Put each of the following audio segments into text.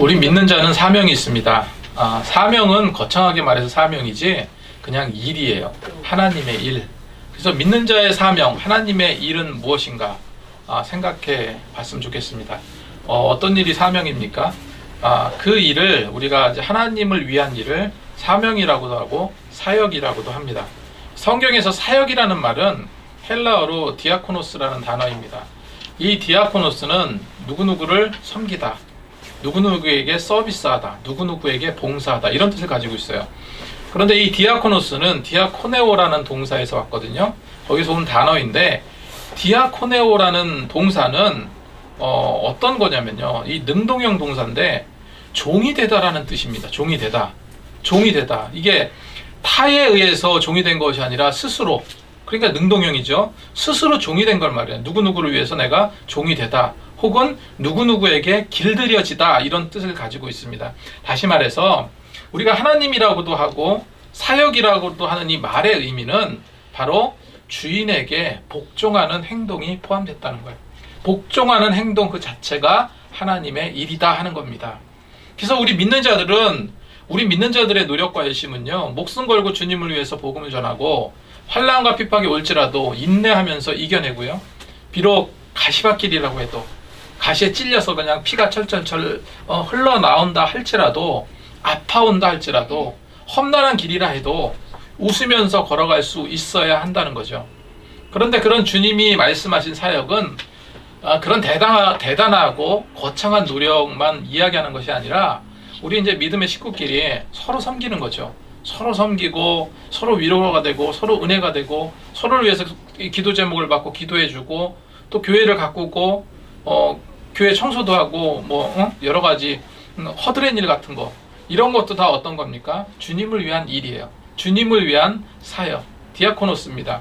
우리 믿는 자는 사명이 있습니다. 사명은 거창하게 말해서 사명이지 그냥 일이에요. 하나님의 일. 그래서 믿는 자의 사명, 하나님의 일은 무엇인가 생각해 봤으면 좋겠습니다. 어떤 일이 사명입니까? 그 일을 우리가 이제 하나님을 위한 일을 사명이라고도 하고 사역이라고도 합니다. 성경에서 사역이라는 말은 헬라어로 디아코노스라는 단어입니다. 이 디아코노스는 누구누구를 섬기다, 누구누구에게 서비스하다, 누구누구에게 봉사하다, 이런 뜻을 가지고 있어요. 그런데 이 디아코노스는 디아코네오라는 동사에서 왔거든요. 거기서 온 단어인데, 디아코네오라는 동사는 어떤 거냐면요, 이 능동형 동사인데 종이 되다라는 뜻입니다. 종이 되다, 종이 되다. 이게 타에 의해서 종이 된 것이 아니라 스스로, 그러니까 능동형이죠. 스스로 종이 된 걸 말이에요. 누구누구를 위해서 내가 종이 되다, 혹은 누구누구에게 길들여지다, 이런 뜻을 가지고 있습니다. 다시 말해서 우리가 하나님이라고도 하고 사역이라고도 하는 이 말의 의미는 바로 주인에게 복종하는 행동이 포함됐다는 거예요. 복종하는 행동 그 자체가 하나님의 일이다 하는 겁니다. 그래서 우리 믿는 자들의 노력과 열심은요, 목숨 걸고 주님을 위해서 복음을 전하고 환난과 핍박이 올지라도 인내하면서 이겨내고요, 비록 가시밭길이라고 해도, 가시에 찔려서 그냥 피가 철철철 흘러나온다 할지라도, 아파온다 할지라도, 험난한 길이라 해도 웃으면서 걸어갈 수 있어야 한다는 거죠. 그런데 그런 주님이 말씀하신 사역은 그런 대단하고 거창한 노력만 이야기하는 것이 아니라, 우리 이제 믿음의 식구끼리 서로 섬기는 거죠. 서로 섬기고, 서로 위로가 되고, 서로 은혜가 되고, 서로를 위해서 기도 제목을 받고 기도해주고, 또 교회를 가꾸고, 교회 청소도 하고, 여러 가지 허드렛 일 같은 거, 이런 것도 다 어떤 겁니까? 주님을 위한 일이에요. 주님을 위한 사역, 디아코노스입니다.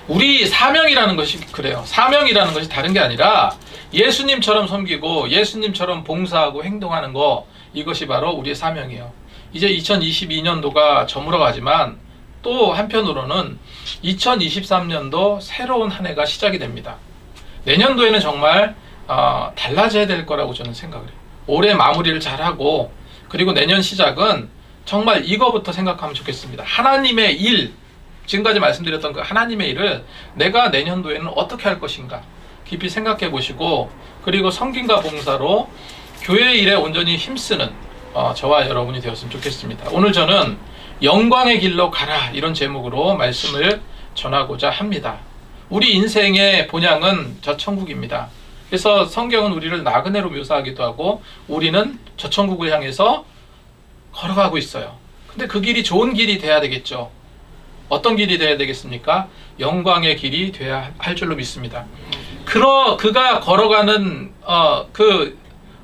우리 사명이라는 것이 그래요. 사명이라는 것이 다른 게 아니라 예수님처럼 섬기고 예수님처럼 봉사하고 행동하는 거, 이것이 바로 우리의 사명이에요. 이제 2022년도가 저물어가지만 또 한편으로는 2023년도 새로운 한 해가 시작이 됩니다. 내년도에는 정말 달라져야 될 거라고 저는 생각을 해요. 올해 마무리를 잘하고, 그리고 내년 시작은 정말 이거부터 생각하면 좋겠습니다. 하나님의 일, 지금까지 말씀드렸던 그 하나님의 일을 내가 내년도에는 어떻게 할 것인가 깊이 생각해 보시고, 그리고 섬김과 봉사로 교회 일에 온전히 힘쓰는 저와 여러분이 되었으면 좋겠습니다. 오늘 저는 영광의 길로 가라, 이런 제목으로 말씀을 전하고자 합니다. 우리 인생의 본향은 저 천국입니다. 그래서 성경은 우리를 나그네로 묘사하기도 하고, 우리는 저 천국을 향해서 걸어가고 있어요. 근데 그 길이 좋은 길이 돼야 되겠죠. 어떤 길이 돼야 되겠습니까? 영광의 길이 돼야 할 줄로 믿습니다. 그가 걸어가는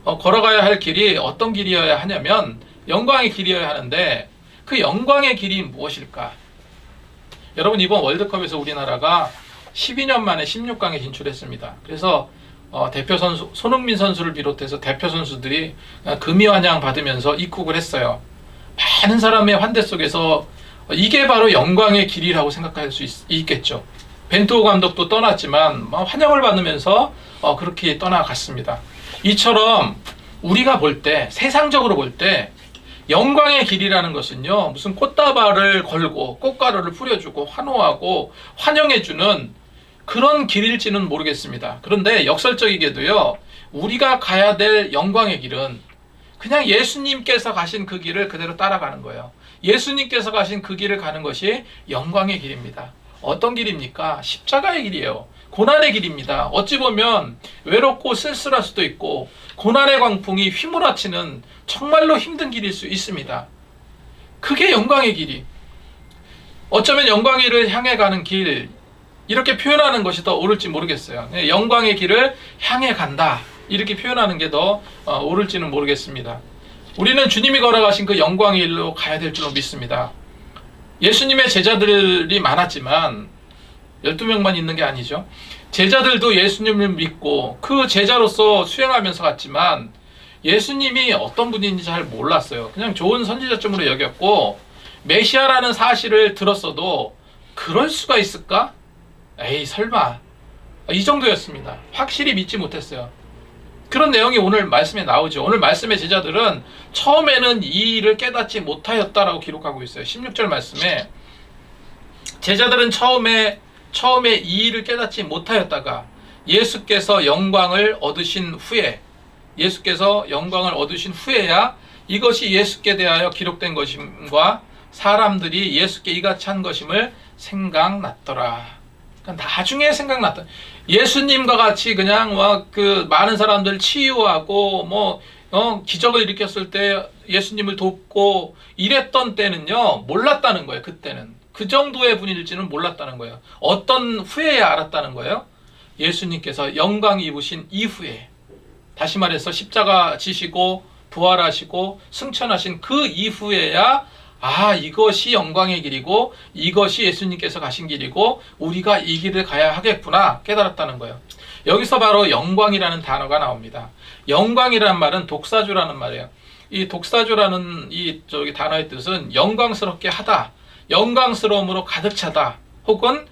걸어가야 할 길이 어떤 길이어야 하냐면 영광의 길이어야 하는데, 그 영광의 길이 무엇일까? 여러분, 이번 월드컵에서 우리나라가 12년 만에 16강에 진출했습니다. 그래서 대표 선수 손흥민 선수를 비롯해서 대표 선수들이 금이 환영 받으면서 입국을 했어요. 많은 사람의 환대 속에서 이게 바로 영광의 길이라고 생각할 수 있겠죠. 벤투호 감독도 떠났지만 환영을 받으면서 그렇게 떠나갔습니다. 이처럼 우리가 볼 때, 세상적으로 볼 때 영광의 길이라는 것은요, 무슨 꽃다발을 걸고 꽃가루를 뿌려주고 환호하고 환영해주는 그런 길일지는 모르겠습니다. 그런데 역설적이게도요, 우리가 가야 될 영광의 길은 그냥 예수님께서 가신 그 길을 그대로 따라가는 거예요. 예수님께서 가신 그 길을 가는 것이 영광의 길입니다. 어떤 길입니까? 십자가의 길이에요. 고난의 길입니다. 어찌 보면 외롭고 쓸쓸할 수도 있고, 고난의 광풍이 휘몰아치는 정말로 힘든 길일 수 있습니다. 그게 영광의 길이. 어쩌면 영광의 길을 향해 가는 길, 이렇게 표현하는 것이 더 옳을지 모르겠어요. 영광의 길을 향해 간다, 이렇게 표현하는 게 더 옳을지는 모르겠습니다. 우리는 주님이 걸어가신 그 영광의 길로 가야 될 줄로 믿습니다. 예수님의 제자들이 많았지만 12명만 있는 게 아니죠. 제자들도 예수님을 믿고 그 제자로서 수행하면서 갔지만 예수님이 어떤 분인지 잘 몰랐어요. 그냥 좋은 선지자쯤으로 여겼고, 메시아라는 사실을 들었어도 그럴 수가 있을까? 에이 설마, 이 정도였습니다. 확실히 믿지 못했어요. 그런 내용이 오늘 말씀에 나오죠. 오늘 말씀의 제자들은 처음에는 이 일을 깨닫지 못하였다라고 기록하고 있어요. 16절 말씀에 제자들은 처음에 이 일을 깨닫지 못하였다가 예수께서 영광을 얻으신 후에야 이것이 예수께 대하여 기록된 것임과 사람들이 예수께 이같이 한 것임을 생각났더라. 그러니까 나중에 생각났다. 예수님과 같이 그냥 그 많은 사람들 치유하고 기적을 일으켰을 때 예수님을 돕고 이랬던 때는요, 몰랐다는 거예요. 그때는 그 정도의 분일지는 몰랐다는 거예요. 어떤 후에야 알았다는 거예요. 예수님께서 영광 입으신 이후에, 다시 말해서 십자가 지시고 부활하시고 승천하신 그 이후에야 이것이 영광의 길이고 이것이 예수님께서 가신 길이고 우리가 이 길을 가야 하겠구나 깨달았다는 거예요. 여기서 바로 영광이라는 단어가 나옵니다. 영광이라는 말은 독사주라는 말이에요. 이 독사주라는 이 단어의 뜻은 영광스럽게 하다, 영광스러움으로 가득 차다, 혹은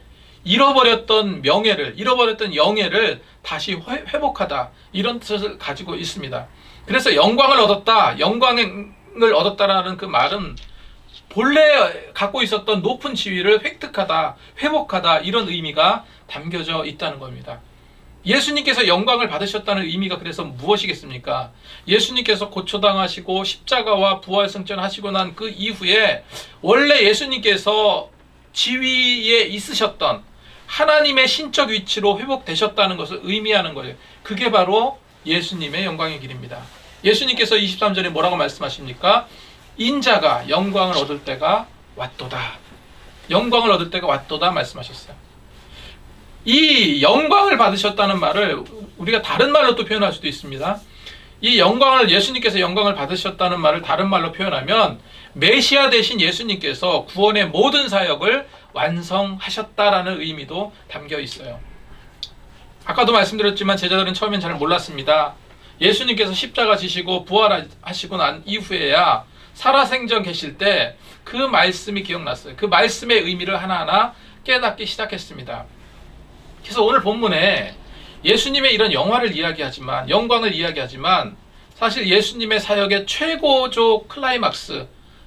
잃어버렸던 영예를 다시 회복하다, 이런 뜻을 가지고 있습니다. 그래서 영광을 얻었다라는 그 말은 본래 갖고 있었던 높은 지위를 획득하다, 회복하다, 이런 의미가 담겨져 있다는 겁니다. 예수님께서 영광을 받으셨다는 의미가 그래서 무엇이겠습니까? 예수님께서 고초당하시고 십자가와 부활 승천하시고 난 그 이후에 원래 예수님께서 지위에 있으셨던 하나님의 신적 위치로 회복되셨다는 것을 의미하는 거예요. 그게 바로 예수님의 영광의 길입니다. 예수님께서 23절에 뭐라고 말씀하십니까? 인자가 영광을 얻을 때가 왔도다. 영광을 얻을 때가 왔도다 말씀하셨어요. 이 영광을 받으셨다는 말을 우리가 다른 말로 또 표현할 수도 있습니다. 이 예수님께서 영광을 받으셨다는 말을 다른 말로 표현하면 메시아 되신 예수님께서 구원의 모든 사역을 완성하셨다라는 의미도 담겨 있어요. 아까도 말씀드렸지만 제자들은 처음엔 잘 몰랐습니다. 예수님께서 십자가 지시고 부활하시고 난 이후에야 살아생전 계실 때 그 말씀이 기억났어요. 그 말씀의 의미를 하나하나 깨닫기 시작했습니다. 그래서 오늘 본문에 예수님의 이런 영광을 이야기하지만 사실 예수님의 사역의 최고조 클라이막스,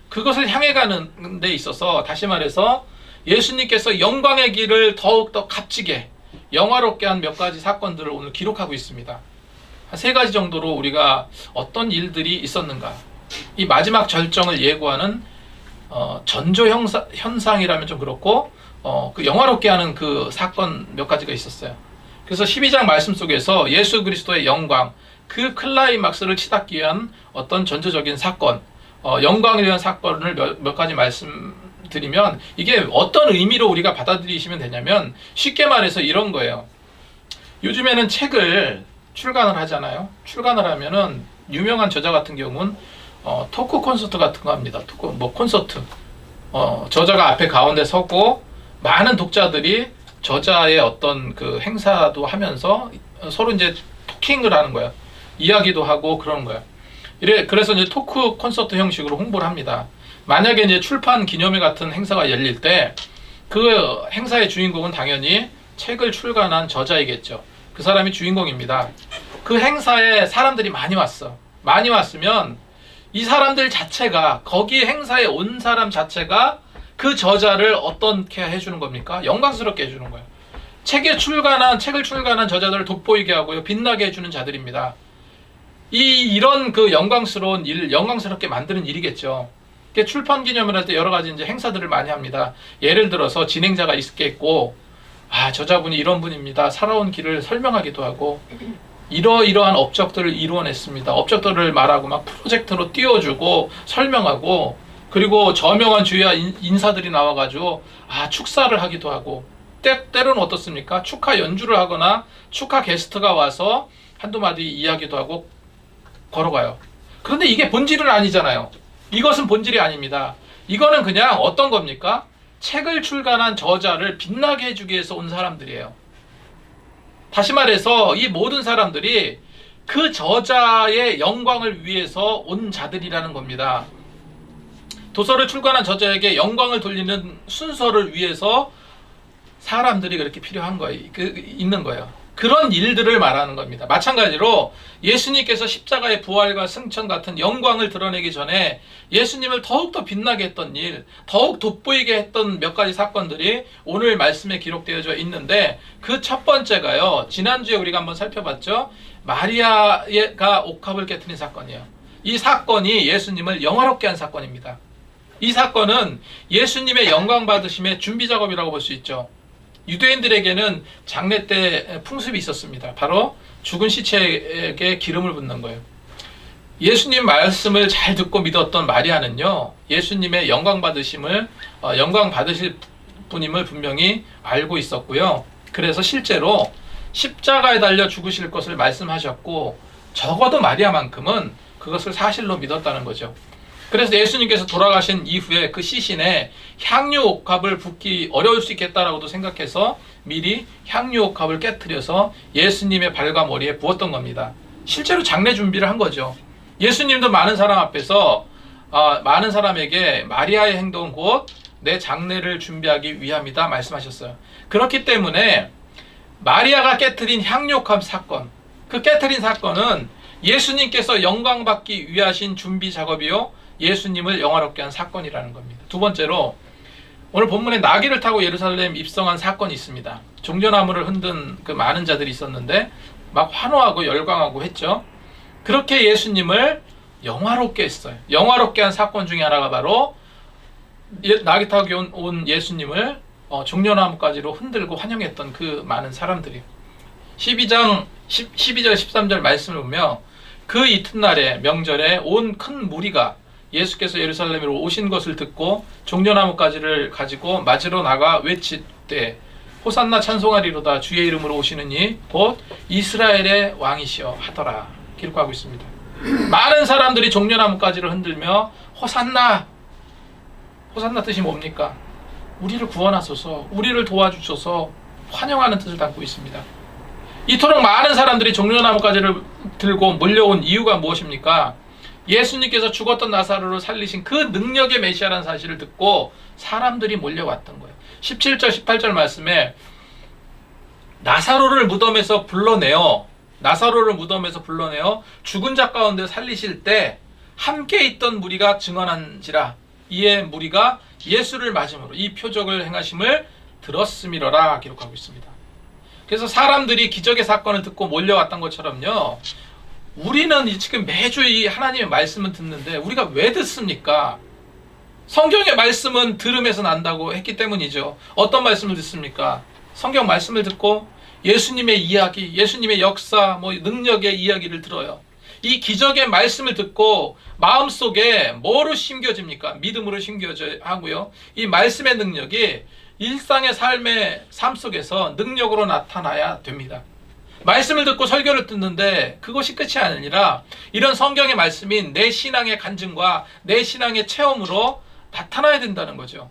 그것을 향해 가는 데 있어서, 다시 말해서 예수님께서 영광의 길을 더욱더 값지게 영화롭게 한 몇 가지 사건들을 오늘 기록하고 있습니다. 한 3가지 정도로 우리가 어떤 일들이 있었는가, 이 마지막 절정을 예고하는 전조 현상이라면 좀 그렇고 그 영화롭게 하는 그 사건 몇 가지가 있었어요. 그래서 12장 말씀 속에서 예수 그리스도의 영광, 그 클라이막스를 치닫기 위한 어떤 전조적인 사건, 영광을 위한 사건을 몇 가지 말씀드리면, 이게 어떤 의미로 우리가 받아들이시면 되냐면, 쉽게 말해서 이런 거예요. 요즘에는 책을 출간을 하잖아요. 출간을 하면은 유명한 저자 같은 경우는 토크 콘서트 같은 거 합니다. 콘서트. 저자가 앞에 가운데 서고 많은 독자들이 저자의 어떤 그 행사도 하면서 서로 이제 토킹을 하는 거예요. 이야기도 하고 그러는 거예요. 그래서 이제 토크 콘서트 형식으로 홍보를 합니다. 만약에 이제 출판 기념회 같은 행사가 열릴 때 그 행사의 주인공은 당연히 책을 출간한 저자이겠죠. 그 사람이 주인공입니다. 그 행사에 사람들이 많이 왔어. 많이 왔으면 이 사람들 자체가, 거기 행사에 온 사람 자체가 그 저자를 어떻게 해주는 겁니까? 영광스럽게 해주는 거예요. 책을 출간한 저자들을 돋보이게 하고요, 빛나게 해주는 자들입니다. 이런 그 영광스러운 일, 영광스럽게 만드는 일이겠죠. 출판 기념을 할 때 여러 가지 이제 행사들을 많이 합니다. 예를 들어서 진행자가 있겠고, 저자분이 이런 분입니다. 살아온 길을 설명하기도 하고, 이러이러한 업적들을 이루어냈습니다. 업적들을 말하고 막 프로젝트로 띄워주고 설명하고, 그리고 저명한 주야 인사들이 나와가지고 축사를 하기도 하고, 때로는 어떻습니까? 축하 연주를 하거나 축하 게스트가 와서 한두 마디 이야기도 하고 걸어가요. 그런데 이게 본질은 아니잖아요. 이것은 본질이 아닙니다. 이거는 그냥 어떤 겁니까? 책을 출간한 저자를 빛나게 해주기 위해서 온 사람들이에요. 다시 말해서 이 모든 사람들이 그 저자의 영광을 위해서 온 자들이라는 겁니다. 도서를 출간한 저자에게 영광을 돌리는 순서를 위해서 사람들이 그렇게 필요한 거예요. 있는 거예요. 그런 일들을 말하는 겁니다. 마찬가지로 예수님께서 십자가의 부활과 승천 같은 영광을 드러내기 전에 예수님을 더욱더 빛나게 했던 일, 더욱 돋보이게 했던 몇 가지 사건들이 오늘 말씀에 기록되어져 있는데, 그 첫 번째가요, 지난주에 우리가 한번 살펴봤죠. 마리아가 옥합을 깨트린 사건이에요. 이 사건이 예수님을 영화롭게 한 사건입니다. 이 사건은 예수님의 영광 받으심의 준비 작업이라고 볼 수 있죠. 유대인들에게는 장례 때 풍습이 있었습니다. 바로 죽은 시체에게 기름을 붓는 거예요. 예수님 말씀을 잘 듣고 믿었던 마리아는요, 예수님의 영광 받으실 분임을 분명히 알고 있었고요. 그래서 실제로 십자가에 달려 죽으실 것을 말씀하셨고, 적어도 마리아만큼은 그것을 사실로 믿었다는 거죠. 그래서 예수님께서 돌아가신 이후에 그 시신에 향유 옥합을 붓기 어려울 수 있겠다라고도 생각해서 미리 향유 옥합을 깨트려서 예수님의 발과 머리에 부었던 겁니다. 실제로 장례 준비를 한 거죠. 예수님도 많은 사람 앞에서 많은 사람에게 마리아의 행동은 곧 내 장례를 준비하기 위함이다 말씀하셨어요. 그렇기 때문에 마리아가 깨트린 향유 옥합 사건, 그 깨트린 사건은 예수님께서 영광받기 위하신 준비 작업이요, 예수님을 영화롭게 한 사건이라는 겁니다. 두 번째로, 오늘 본문에 나귀를 타고 예루살렘 입성한 사건이 있습니다. 종려나무를 흔든 그 많은 자들이 있었는데 막 환호하고 열광하고 했죠. 그렇게 예수님을 영화롭게 했어요. 영화롭게 한 사건 중에 하나가 바로 나귀 타고 온 예수님을 종려나무까지로 흔들고 환영했던 그 많은 사람들이. 12절 13절 말씀을 보면, 그 이튿날에 명절에 온 큰 무리가 예수께서 예루살렘으로 오신 것을 듣고 종려나무가지를 가지고 맞으러 나가 외치되 호산나 찬송하리로다, 주의 이름으로 오시는 이 곧 이스라엘의 왕이시여 하더라 기록하고 있습니다. 많은 사람들이 종려나무가지를 흔들며 호산나, 호산나 뜻이 뭡니까? 우리를 구원하소서, 우리를 도와주셔서 환영하는 뜻을 담고 있습니다. 이토록 많은 사람들이 종려나무가지를 들고 몰려온 이유가 무엇입니까? 예수님께서 죽었던 나사로를 살리신 그 능력의 메시아라는 사실을 듣고 사람들이 몰려왔던 거예요. 17절 18절 말씀에 나사로를 무덤에서 불러내어 죽은 자 가운데 살리실 때 함께 있던 무리가 증언한지라, 이에 무리가 예수를 맞음으로 이 표적을 행하심을 들었음이로라 기록하고 있습니다. 그래서 사람들이 기적의 사건을 듣고 몰려왔던 것처럼요, 우리는 지금 매주 이 하나님의 말씀을 듣는데 우리가 왜 듣습니까? 성경의 말씀은 들음에서 난다고 했기 때문이죠. 어떤 말씀을 듣습니까? 성경 말씀을 듣고 예수님의 이야기, 예수님의 역사, 능력의 이야기를 들어요. 이 기적의 말씀을 듣고 마음속에 뭐로 심겨집니까? 믿음으로 심겨져 하고요. 이 말씀의 능력이 일상의 삶 속에서 능력으로 나타나야 됩니다. 말씀을 듣고 설교를 듣는데 그것이 끝이 아니라 이런 성경의 말씀인 내 신앙의 간증과 내 신앙의 체험으로 나타나야 된다는 거죠.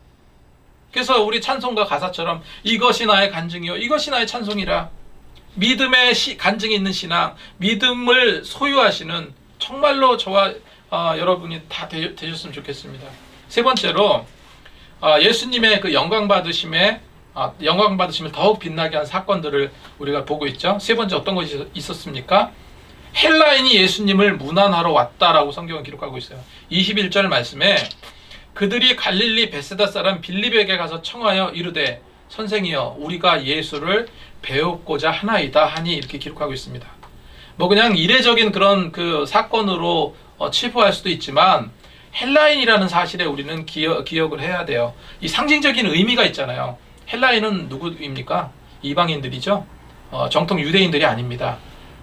그래서 우리 찬송가 가사처럼 이것이 나의 간증이요, 이것이 나의 찬송이라. 믿음의 간증이 있는 신앙, 믿음을 소유하시는 정말로 저와 여러분이 다 되셨으면 좋겠습니다. 세 번째로, 예수님의 그 영광 받으심을 더욱 빛나게 한 사건들을 우리가 보고 있죠. 세 번째 어떤 것이 있었습니까? 헬라인이 예수님을 문안하러 왔다라고 성경은 기록하고 있어요. 21절 말씀에 그들이 갈릴리 베세다 사람 빌립에게 가서 청하여 이르되 선생이여 우리가 예수를 배우고자 하나이다 하니, 이렇게 기록하고 있습니다. 그냥 이례적인 그런 그 사건으로 치부할 수도 있지만 헬라인이라는 사실에 우리는 기억을 해야 돼요. 이 상징적인 의미가 있잖아요. 헬라인은 누구입니까? 이방인들이죠. 정통 유대인들이 아닙니다.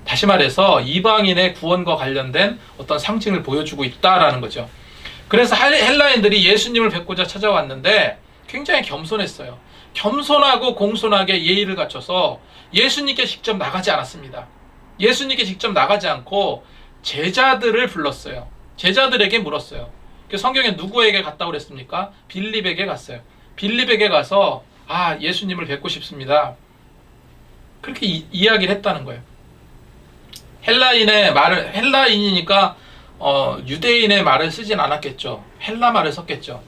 다시 말해서 이방인의 구원과 관련된 어떤 상징을 보여주고 있다라는 거죠. 그래서 헬라인들이 예수님을 뵙고자 찾아왔는데 굉장히 겸손했어요. 겸손하고 공손하게 예의를 갖춰서 예수님께 직접 나가지 않았습니다. 예수님께 직접 나가지 않고 제자들을 불렀어요. 제자들에게 물었어요. 성경에 누구에게 갔다고 그랬습니까? 빌립에게 갔어요. 빌립에게 가서 예수님을 뵙고 싶습니다. 그렇게 이야기를 했다는 거예요. 헬라인이니까 유대인의 말을 쓰진 않았겠죠. 헬라 말을 썼겠죠.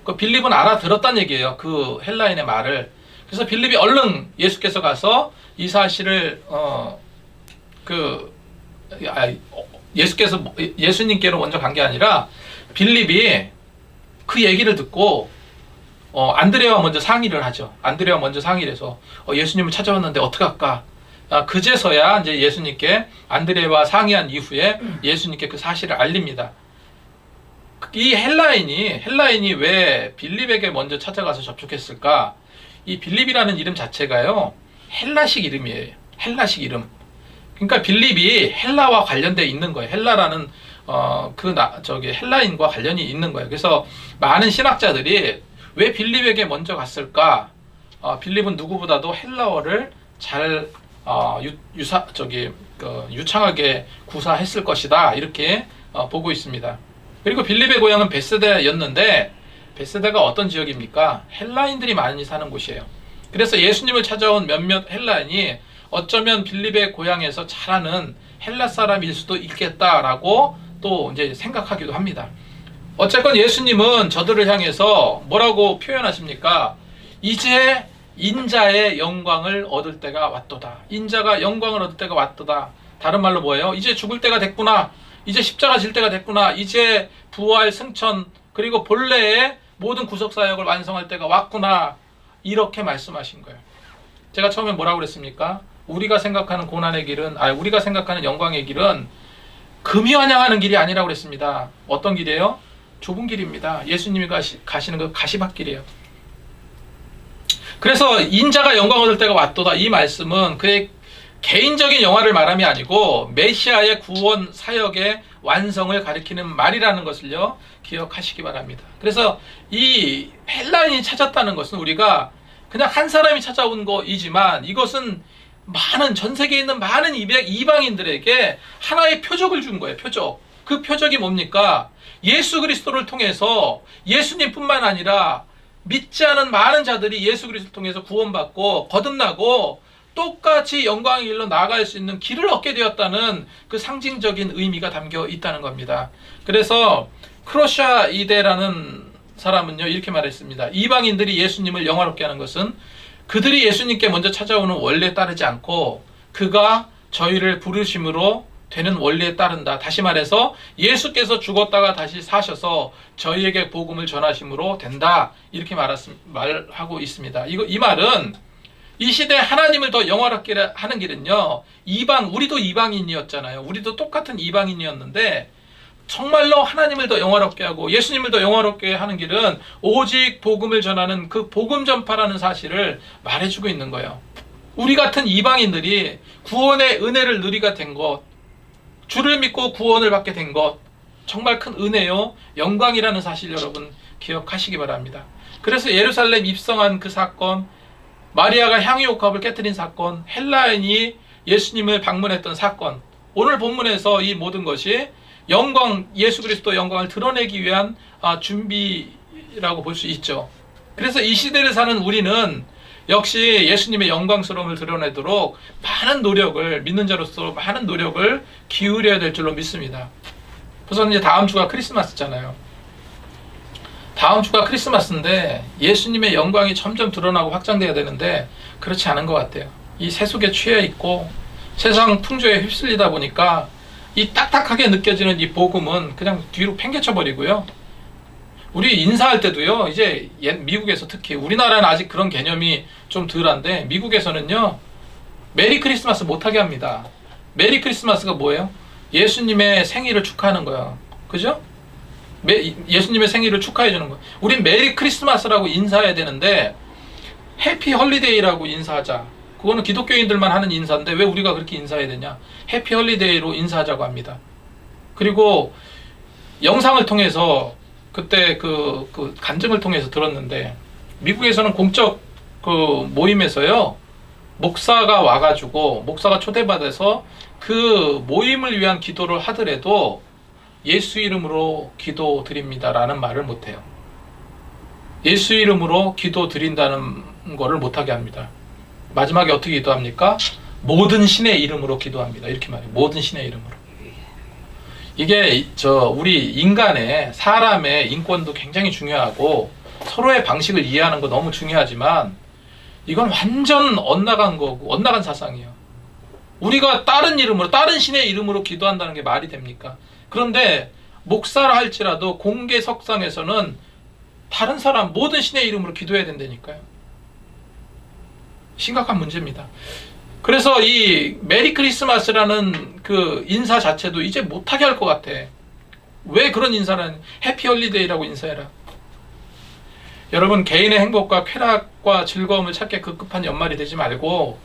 그 빌립은 알아들었다는 얘기예요. 그 헬라인의 말을. 그래서 빌립이 얼른 예수께서 가서 이 사실을 예수님께로 먼저 간 게 아니라 빌립이 그 얘기를 듣고 안드레와 먼저 상의를 하죠. 안드레와 먼저 상의를 해서 예수님을 찾아왔는데 어떡할까? 그제서야 이제 예수님께 안드레와 상의한 이후에 예수님께 그 사실을 알립니다. 이 헬라인이 왜 빌립에게 먼저 찾아가서 접촉했을까? 이 빌립이라는 이름 자체가요, 헬라식 이름이에요. 헬라식 이름. 그러니까 빌립이 헬라와 관련돼 있는 거예요. 헬라라는 헬라인과 관련이 있는 거예요. 그래서 많은 신학자들이 왜 빌립에게 먼저 갔을까? 빌립은 누구보다도 헬라어를 잘 유창하게 구사했을 것이다. 이렇게 보고 있습니다. 그리고 빌립의 고향은 베세다였는데 베세다가 어떤 지역입니까? 헬라인들이 많이 사는 곳이에요. 그래서 예수님을 찾아온 몇몇 헬라인이 어쩌면 빌립의 고향에서 자라는 헬라 사람일 수도 있겠다라고 또 이제 생각하기도 합니다. 어쨌건 예수님은 저들을 향해서 뭐라고 표현하십니까? 이제 인자의 영광을 얻을 때가 왔도다. 인자가 영광을 얻을 때가 왔도다. 다른 말로 뭐예요? 이제 죽을 때가 됐구나. 이제 십자가 질 때가 됐구나. 이제 부활, 승천, 그리고 본래의 모든 구속사역을 완성할 때가 왔구나. 이렇게 말씀하신 거예요. 제가 처음에 뭐라고 그랬습니까? 우리가 생각하는 고난의 길은, 우리가 생각하는 영광의 길은 금이 환영하는 길이 아니라고 그랬습니다. 어떤 길이에요? 좁은 길입니다. 예수님이 가시는 그 가시밭길이에요. 그래서 인자가 영광 얻을 때가 왔도다. 이 말씀은 그의 개인적인 영화를 말함이 아니고 메시아의 구원 사역의 완성을 가리키는 말이라는 것을요, 기억하시기 바랍니다. 그래서 이 헬라인이 찾았다는 것은 우리가 그냥 한 사람이 찾아온 거이지만 이것은 전 세계에 있는 많은 이방인들에게 하나의 표적을 준 거예요. 표적. 그 표적이 뭡니까? 예수 그리스도를 통해서 예수님뿐만 아니라 믿지 않은 많은 자들이 예수 그리스도를 통해서 구원받고 거듭나고 똑같이 영광의 길로 나아갈 수 있는 길을 얻게 되었다는 그 상징적인 의미가 담겨 있다는 겁니다. 그래서 크로샤 이데라는 사람은요, 이렇게 말했습니다. 이방인들이 예수님을 영화롭게 하는 것은 그들이 예수님께 먼저 찾아오는 원리에 따르지 않고 그가 저희를 부르심으로 되는 원리에 따른다. 다시 말해서 예수께서 죽었다가 다시 사셔서 저희에게 복음을 전하심으로 된다. 이렇게 말하고 있습니다. 이 말은 이 시대에 하나님을 더 영화롭게 하는 길은요, 우리도 이방인이었잖아요. 우리도 똑같은 이방인이었는데 정말로 하나님을 더 영화롭게 하고 예수님을 더 영화롭게 하는 길은 오직 복음을 전하는 그 복음 전파라는 사실을 말해주고 있는 거예요. 우리 같은 이방인들이 구원의 은혜를 누리게 된 것, 주를 믿고 구원을 받게 된 것, 정말 큰 은혜요, 영광이라는 사실 여러분 기억하시기 바랍니다. 그래서 예루살렘 입성한 그 사건, 마리아가 향유옥합을 깨뜨린 사건, 헬라인이 예수님을 방문했던 사건, 오늘 본문에서 이 모든 것이 예수 그리스도 영광을 드러내기 위한 준비라고 볼 수 있죠. 그래서 이 시대를 사는 우리는 역시 예수님의 영광스러움을 드러내도록 믿는 자로서 많은 노력을 기울여야 될 줄로 믿습니다. 우선 이제 다음 주가 크리스마스잖아요. 다음 주가 크리스마스인데 예수님의 영광이 점점 드러나고 확장돼야 되는데 그렇지 않은 것 같아요. 이 세속에 취해 있고 세상 풍조에 휩쓸리다 보니까 이 딱딱하게 느껴지는 이 복음은 그냥 뒤로 팽개쳐 버리고요. 우리 인사할 때도요, 이제 미국에서 특히, 우리나라는 아직 그런 개념이 좀 덜한데 미국에서는요, 메리 크리스마스 못하게 합니다. 메리 크리스마스가 뭐예요? 예수님의 생일을 축하하는 거야. 그죠? 예수님의 생일을 축하해 주는 거야. 우린 메리 크리스마스라고 인사해야 되는데 해피 헐리데이라고 인사하자. 그거는 기독교인들만 하는 인사인데 왜 우리가 그렇게 인사해야 되냐? 해피 헐리데이로 인사하자고 합니다. 그리고 영상을 통해서 그때 그 간증을 통해서 들었는데 미국에서는 공적 그 모임에서요, 목사가 초대받아서 그 모임을 위한 기도를 하더라도 예수 이름으로 기도 드립니다라는 말을 못해요. 예수 이름으로 기도 드린다는 거를 못하게 합니다. 마지막에 어떻게 기도합니까? 모든 신의 이름으로 기도합니다. 이렇게 말해요. 모든 신의 이름으로. 이게 우리 사람의 인권도 굉장히 중요하고 서로의 방식을 이해하는 거 너무 중요하지만 이건 완전 엇나간 거고 엇나간 사상이에요. 우리가 다른 이름으로, 다른 신의 이름으로 기도한다는 게 말이 됩니까? 그런데 목사라 할지라도 공개 석상에서는 다른 사람 모든 신의 이름으로 기도해야 된다니까요. 심각한 문제입니다. 그래서 이 메리 크리스마스라는 그 인사 자체도 이제 못하게 할 것 같아. 왜 그런 인사를 해피 홀리데이라고 인사해라. 여러분, 개인의 행복과 쾌락과 즐거움을 찾게 급급한 연말이 되지 말고,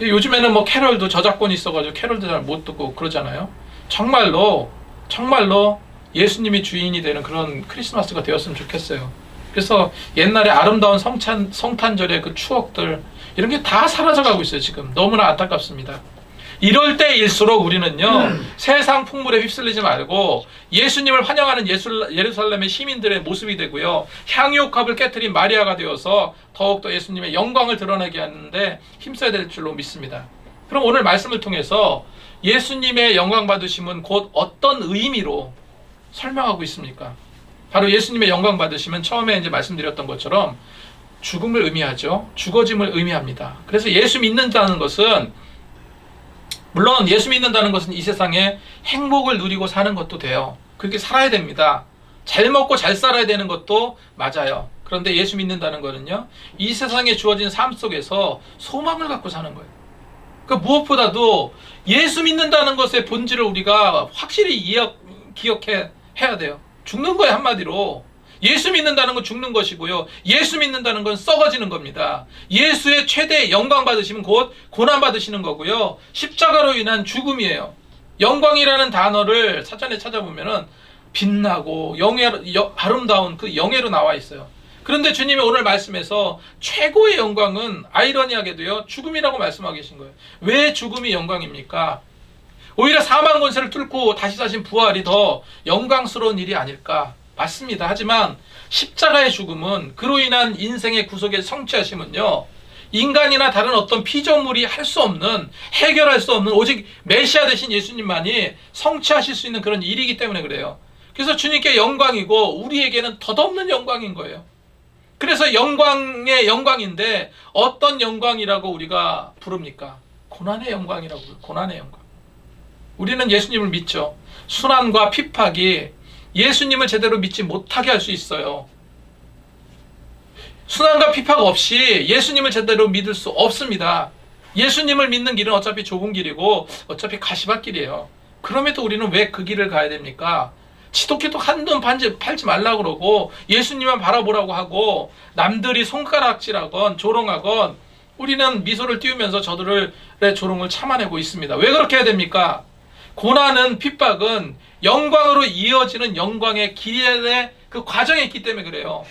요즘에는 뭐 캐럴도 저작권이 있어가지고 캐럴도 잘 못 듣고 그러잖아요. 정말로 예수님이 주인이 되는 그런 크리스마스가 되었으면 좋겠어요. 그래서 옛날에 아름다운 성탄절의 그 추억들, 이런 게 다 사라져가고 있어요. 지금 너무나 안타깝습니다. 이럴 때일수록 우리는요, 세상 풍물에 휩쓸리지 말고 예수님을 환영하는 예루살렘의 시민들의 모습이 되고요, 향유옥합을 깨트린 마리아가 되어서 더욱더 예수님의 영광을 드러내게 하는데 힘써야 될 줄로 믿습니다. 그럼 오늘 말씀을 통해서 예수님의 영광 받으심은 곧 어떤 의미로 설명하고 있습니까? 바로 예수님의 영광 받으심은 처음에 이제 말씀드렸던 것처럼 죽음을 의미하죠. 죽어짐을 의미합니다. 그래서 예수 믿는다는 것은, 물론 예수 믿는다는 것은 이 세상에 행복을 누리고 사는 것도 돼요. 그렇게 살아야 됩니다. 잘 먹고 잘 살아야 되는 것도 맞아요. 그런데 예수 믿는다는 거는요, 이 세상에 주어진 삶 속에서 소망을 갖고 사는 거예요. 그러니까 무엇보다도 예수 믿는다는 것의 본질을 우리가 확실히 기억해야 돼요. 죽는 거예요, 한마디로. 예수 믿는다는 건 죽는 것이고요, 예수 믿는다는 건 썩어지는 겁니다. 예수의 최대 영광 받으시면 곧 고난 받으시는 거고요, 십자가로 인한 죽음이에요. 영광이라는 단어를 사전에 찾아보면은 빛나고 아름다운 그 영예로 나와 있어요. 그런데 주님이 오늘 말씀에서 최고의 영광은 아이러니하게도요, 죽음이라고 말씀하고 계신 거예요. 왜 죽음이 영광입니까? 오히려 사망 권세를 뚫고 다시 사신 부활이 더 영광스러운 일이 아닐까? 맞습니다. 하지만 십자가의 죽음은, 그로 인한 인생의 구속의 성취하심은요, 인간이나 다른 어떤 피조물이 할 수 없는, 해결할 수 없는, 오직 메시아 되신 예수님만이 성취하실 수 있는 그런 일이기 때문에 그래요. 그래서 주님께 영광이고 우리에게는 덧없는 영광인 거예요. 그래서 영광의 영광인데 어떤 영광이라고 우리가 부릅니까? 고난의 영광이라고 부르요. 고난의 영광. 우리는 예수님을 믿죠. 순환과 핍박이 예수님을 제대로 믿지 못하게 할 수 있어요. 순환과 핍박 없이 예수님을 제대로 믿을 수 없습니다. 예수님을 믿는 길은 어차피 좁은 길이고 어차피 가시밭길이에요. 그럼에도 우리는 왜 그 길을 가야 됩니까? 지독히독 한돈 팔지 말라고 그러고 예수님만 바라보라고 하고 남들이 손가락질하건 조롱하건 우리는 미소를 띄우면서 저들의 조롱을 참아내고 있습니다. 왜 그렇게 해야 됩니까? 고난은, 핍박은 영광으로 이어지는 영광의 길의 그 과정에 있기 때문에 그래요.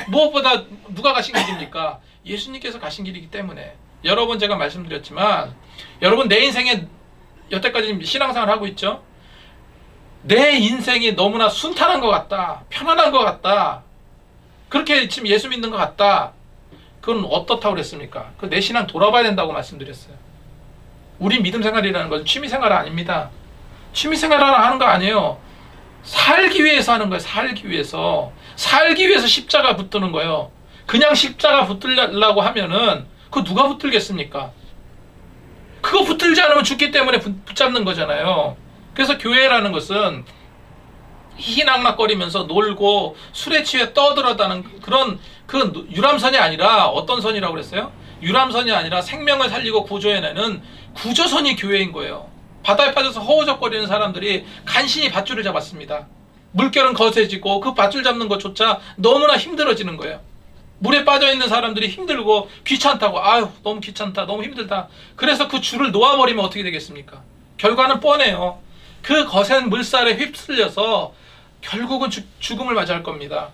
무엇보다 누가 가신 길입니까? 예수님께서 가신 길이기 때문에. 여러 번 제가 말씀드렸지만, 여러분, 내 인생에 여태까지 신앙생활을 하고 있죠? 내 인생이 너무나 순탄한 것 같다, 편안한 것 같다, 그렇게 지금 예수 믿는 것 같다, 그건 어떻다고 그랬습니까? 그 내 신앙 돌아봐야 된다고 말씀드렸어요. 우리 믿음 생활이라는 것은 취미 생활 아닙니다. 취미 생활을 하는 거 아니에요. 살기 위해서 하는 거예요. 살기 위해서 십자가 붙드는 거예요. 그냥 십자가 붙들려고 하면은 그거 누가 붙들겠습니까? 그거 붙들지 않으면 죽기 때문에 붙잡는 거잖아요. 그래서 교회라는 것은 희희낙낙거리면서 놀고 술에 취해 떠들었다는 그런 그 유람선이 아니라, 어떤 선이라고 그랬어요? 유람선이 아니라 생명을 살리고 구조해내는 구조선이 교회인 거예요. 바다에 빠져서 허우적거리는 사람들이 간신히 밧줄을 잡았습니다. 물결은 거세지고 그 밧줄 잡는 것조차 너무나 힘들어지는 거예요. 물에 빠져있는 사람들이 힘들고 귀찮다고, 아유 너무 귀찮다, 너무 힘들다, 그래서 그 줄을 놓아버리면 어떻게 되겠습니까? 결과는 뻔해요. 그 거센 물살에 휩쓸려서 결국은 죽음을 맞이할 겁니다.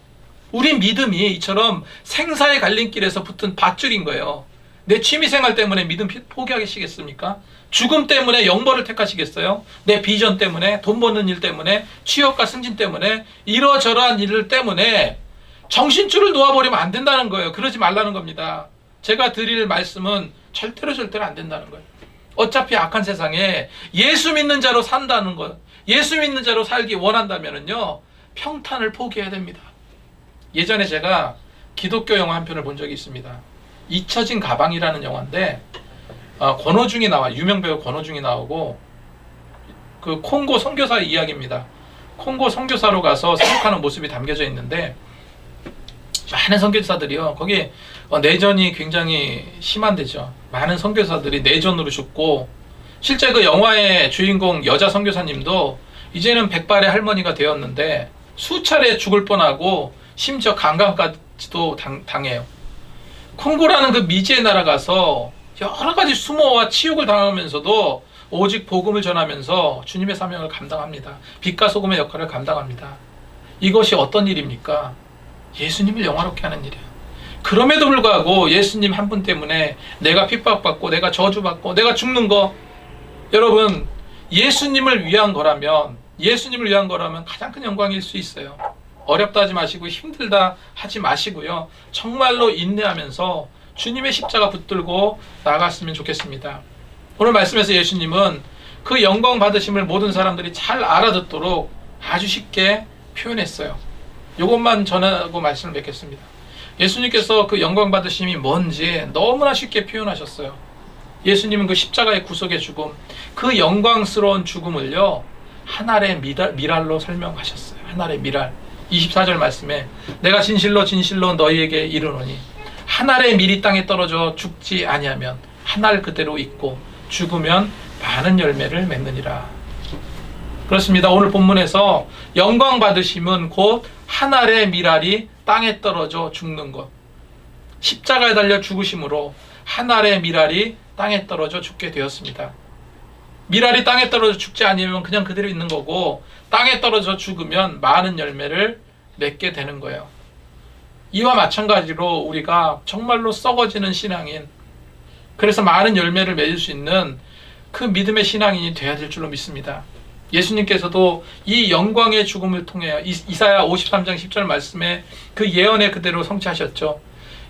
우리 믿음이 이처럼 생사의 갈림길에서 붙은 밧줄인 거예요. 내 취미생활 때문에 믿음 포기하시겠습니까? 죽음 때문에 영벌을 택하시겠어요? 내 비전 때문에, 돈 버는 일 때문에, 취업과 승진 때문에, 이러저러한 일 때문에 정신줄을 놓아버리면 안 된다는 거예요. 그러지 말라는 겁니다. 제가 드릴 말씀은 절대로 안 된다는 거예요. 어차피 악한 세상에 예수 믿는 자로 산다는 것, 예수 믿는 자로 살기 원한다면요, 평탄을 포기해야 됩니다. 예전에 제가 기독교 영화 한 편을 본 적이 있습니다. 잊혀진 가방이라는 영화인데 권오중이 나와, 유명 배우 권오중이 나오고, 그 콩고 선교사 이야기입니다. 콩고 선교사로 가서 생각하는 모습이 담겨져 있는데, 많은 선교사들이요, 거기 내전이 굉장히 심한 데죠. 많은 선교사들이 내전으로 죽고, 실제 그 영화의 주인공 여자 선교사님도 이제는 백발의 할머니가 되었는데 수차례 죽을 뻔하고 심지어 강간까지도 당해요. 콩고라는 그 미지의 나라 가서 여러 가지 수모와 치욕을 당하면서도 오직 복음을 전하면서 주님의 사명을 감당합니다. 빛과 소금의 역할을 감당합니다. 이것이 어떤 일입니까? 예수님을 영화롭게 하는 일이에요. 그럼에도 불구하고 예수님 한 분 때문에 내가 핍박받고 내가 저주받고 내가 죽는 거, 여러분, 예수님을 위한 거라면 가장 큰 영광일 수 있어요. 어렵다 하지 마시고 힘들다 하지 마시고요, 정말로 인내하면서 주님의 십자가 붙들고 나아갔으면 좋겠습니다. 오늘 말씀에서 예수님은 그 영광 받으심을 모든 사람들이 잘 알아듣도록 아주 쉽게 표현했어요. 이것만 전하고 말씀을 맺겠습니다. 예수님께서 그 영광 받으심이 뭔지 너무나 쉽게 표현하셨어요. 예수님은 그 십자가의 구속의 죽음, 그 영광스러운 죽음을요, 하늘의 미랄로 설명하셨어요. 하늘의 미랄. 24절 말씀에 내가 진실로 진실로 너희에게 이르노니 하늘의 밀이 땅에 떨어져 죽지 아니하면 하늘 그대로 있고 죽으면 많은 열매를 맺느니라. 그렇습니다. 오늘 본문에서 영광 받으심은 곧 하늘의 미랄이 땅에 떨어져 죽는 것, 십자가에 달려 죽으심으로 하늘의 미랄이 땅에 떨어져 죽게 되었습니다. 미랄이 땅에 떨어져 죽지 않으면 그냥 그대로 있는 거고, 땅에 떨어져 죽으면 많은 열매를 맺게 되는 거예요. 이와 마찬가지로 우리가 정말로 썩어지는 신앙인, 그래서 많은 열매를 맺을 수 있는 그 믿음의 신앙인이 되어야 될 줄로 믿습니다. 예수님께서도 이 영광의 죽음을 통해 이사야 53장 10절 말씀에 그 예언에 그대로 성취하셨죠.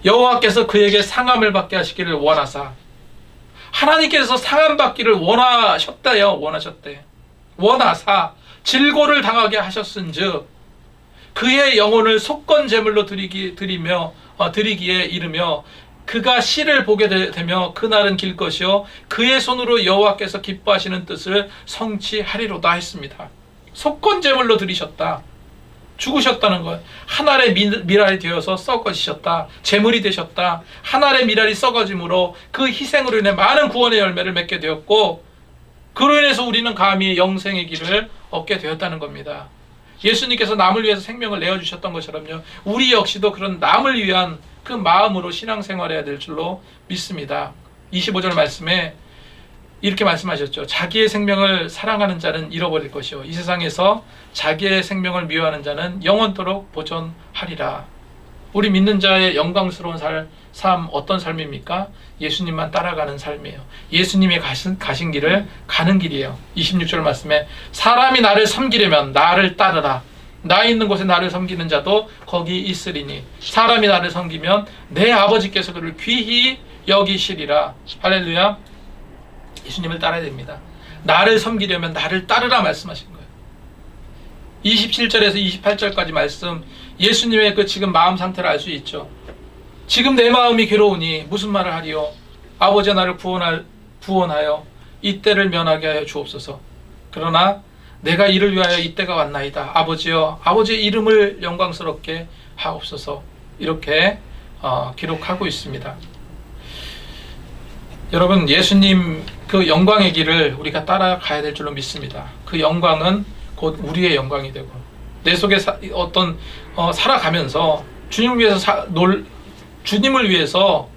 여호와께서 그에게 상함을 받게 하시기를 원하사, 하나님께서 상함 받기를 원하셨대요. 원하사 질고를 당하게 하셨은즉 그의 영혼을 속건 제물로 드리기에 이르며 그가 시를 보게 되며 그날은 길 것이요 그의 손으로 여호와께서 기뻐하시는 뜻을 성취하리로다 했습니다. 속건 제물로 드리셨다. 죽으셨다는 것. 하늘의 미랄이 되어서 썩어지셨다. 제물이 되셨다. 하늘의 미랄이 썩어짐으로 그 희생으로 인해 많은 구원의 열매를 맺게 되었고, 그로 인해서 우리는 감히 영생의 길을 얻게 되었다는 겁니다. 예수님께서 남을 위해서 생명을 내어주셨던 것처럼요, 우리 역시도 그런 남을 위한 그 마음으로 신앙생활해야 될 줄로 믿습니다. 25절 말씀에 이렇게 말씀하셨죠. 자기의 생명을 사랑하는 자는 잃어버릴 것이요 이 세상에서 자기의 생명을 미워하는 자는 영원토록 보존하리라. 우리 믿는 자의 영광스러운 삶 어떤 삶입니까? 예수님만 따라가는 삶이에요. 예수님이 가신 길을 가는 길이에요. 26절 말씀에 사람이 나를 섬기려면 나를 따르라. 나 있는 곳에 나를 섬기는 자도 거기 있으리니 사람이 나를 섬기면 내 아버지께서 그를 귀히 여기시리라. 할렐루야. 예수님을 따라야 됩니다. 나를 섬기려면 나를 따르라 말씀하신 거예요. 27절에서 28절까지 말씀, 예수님의 그 지금 마음 상태를 알 수 있죠. 지금 내 마음이 괴로우니 무슨 말을 하리요? 아버지 나를 구원하여 이때를 면하게 하여 주옵소서. 그러나 내가 이를 위하여 이때가 왔나이다. 아버지여, 아버지의 이름을 영광스럽게 하옵소서. 이렇게 기록하고 있습니다. 여러분, 예수님 그 영광의 길을 우리가 따라가야 될 줄로 믿습니다. 그 영광은 곧 우리의 영광이 되고, 내 속에 살아가면서 주님을 위해서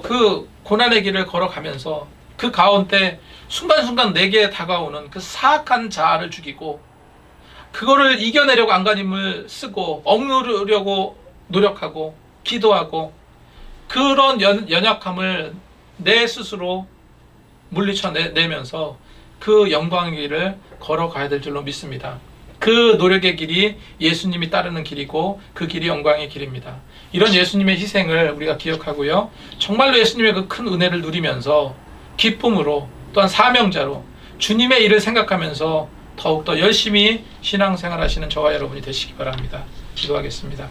그 고난의 길을 걸어가면서 그 가운데 순간순간 내게 다가오는 그 사악한 자아를 죽이고, 그거를 이겨내려고 안간힘을 쓰고 억누르려고 노력하고 기도하고, 그런 연약함을 내 스스로 물리쳐내면서 그 영광의 길을 걸어가야 될 줄로 믿습니다. 그 노력의 길이 예수님이 따르는 길이고 그 길이 영광의 길입니다. 이런 예수님의 희생을 우리가 기억하고요, 정말로 예수님의 그 큰 은혜를 누리면서 기쁨으로, 또한 사명자로 주님의 일을 생각하면서 더욱더 열심히 신앙생활 하시는 저와 여러분이 되시기 바랍니다. 기도하겠습니다.